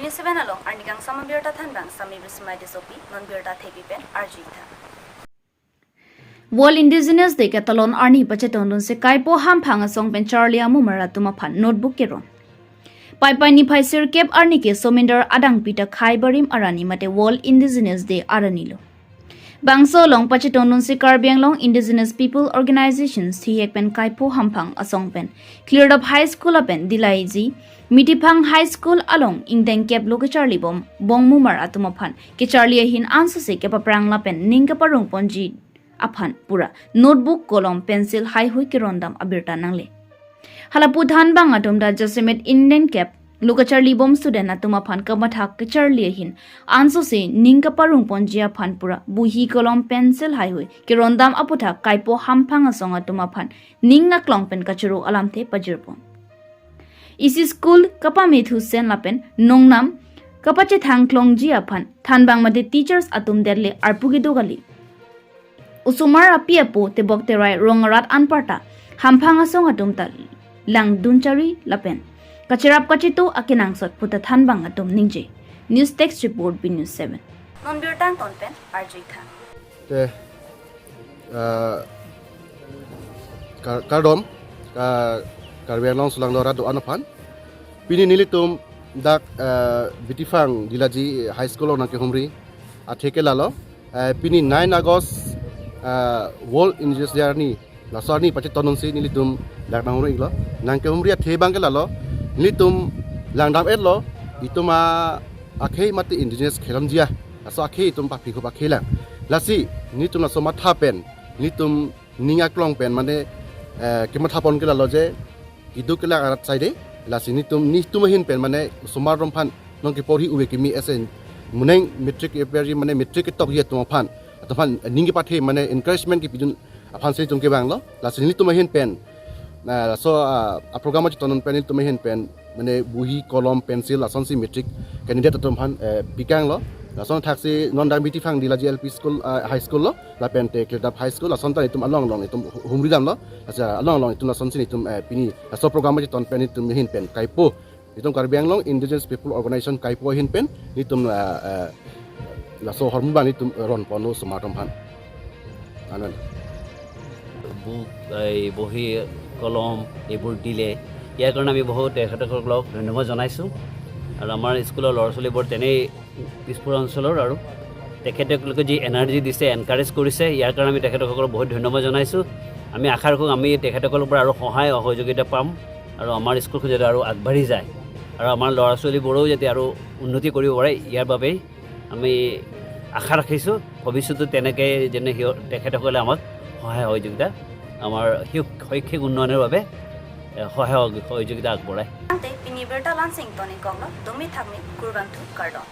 27 along arniKAIPOasong samambirta thanbang sami bismai disopi nonbirta thepi pen arjitha World Indigenous daykatalon arniKAIPOasong se kaipo hamphangasong pen Charlie amumara tuma phan notebook keron Pai ni phaisir kep arnike sominder adang pita khaibarim arani mate World Indigenous Day aranilo Bangso long pachitonun si karbiang long Indigenous People Organizations thiyek pen kaipo hamphang asong pen klirdam High School apen dilaiji Mithiphang High School along ingdeng kep lo Charlie bom bongmumar atuma phan ke Charlie hin ansu se kepa prang la pen ningka parung ponji aphan pura notebook kolom pencil hai hui kirondam abirta nangle halapu dhan bang atum da josemet Indian kep Luka Charlie bom student atuma phan kamathak ke Charlie hin anso se ningka parung ponjia phan pura bohi kolom pencil hai hoi ke rondam aputha kaipo hamphang asong atuma phan ningna klong pen kachuro alamthe pajirpon isi school kapa methu sen lapen nongnam kapache thangklong ji aphan thanbang made teachers atum derle arpugi dogali usumar api apo te bokte rai rongarat anparta hamphang asong atum ta lang dunchari lapen Kachirap kachitu akinang sot puta thanbang atum ningje. News text report B News 7. Non-birtang tonpen arjitha. Kardom karbiang sulang lora do anopan. Pini nilitum dak BithiPhang dilaji high school nang ke humri atheke lalo. Pini 9 August World Indigenous Day ni lasarni pache tononsi nilitum dak nang humri lo. Nang ke humri athebang ke lalo. Litum langdam etlo ituma akhe mati indigenous keron jia aso akhe itum papi ko pakhelang lasi nitum aso matha pen litum ninga klong pen mane kematha pon kela loje idu kela arat saide lasi nitum hin pen mane sumar rom phan nong ki pori uwe kimi esen muneng metric eperi mane metric tok ye tum phan atophan ningi pathe mane encouragement ki pidun aphan se tum ke bang lo lasi nitum hin pen so a program aji tonon panel to mehen pen mane bohi kolom pencil asonsi metric candidate atom phan pikang lo lason thaksi non dang BithiPhang dilaji LP school high school lo la pen te klirdam high school ason ta itum along itum humri dam lo asa along itum lason sin itum pini so program aji ton pen itum mehen pen kaipo itum karbiang long indigenous people organization kaipo hin pen itum la so hormu bang itum ron pono smartom phan anan bohi kolom এইবোৰ দিলে ইয়াৰ কাৰণে আমি বহুত তেখেতসকলক ধন্যবাদ জনাইছোঁ আৰু আমাৰ স্কুলৰ ল'ৰা ছোৱালীবোৰ তেনেই পিছপৰা অঞ্চলৰ আৰু তেখেতসকলকে যি এনাৰ্জি দিছে এনকাৰেজ কৰিছে ইয়াৰ কাৰণে আমি তেখেতসকলক বহুত ধন্যবাদ জনাইছোঁ আমি আশা ৰাখোঁ আমি তেখেতসকলৰ পৰা আৰু সহায় সহযোগিতা পাম আৰু আমাৰ স্কুলখন যাতে আৰু আগবাঢ়ি যায় আৰু আমাৰ ল'ৰা ছোৱালীবোৰেও যাতে আৰু উন্নতি কৰিব পাৰে ইয়াৰ বাবে আমি আশা ৰাখিছোঁ ভৱিষ্যতে তেনেকৈ যেনে তেখেতসকলে আমাক সহায় সহযোগিতা আমাৰ শৈক্ষিক উন্নয়নৰ বাবে সহায় সহযোগিতা আগবঢ়ায়। Ante pini berta lansing toni konglo domi thakni kurbantu kardon.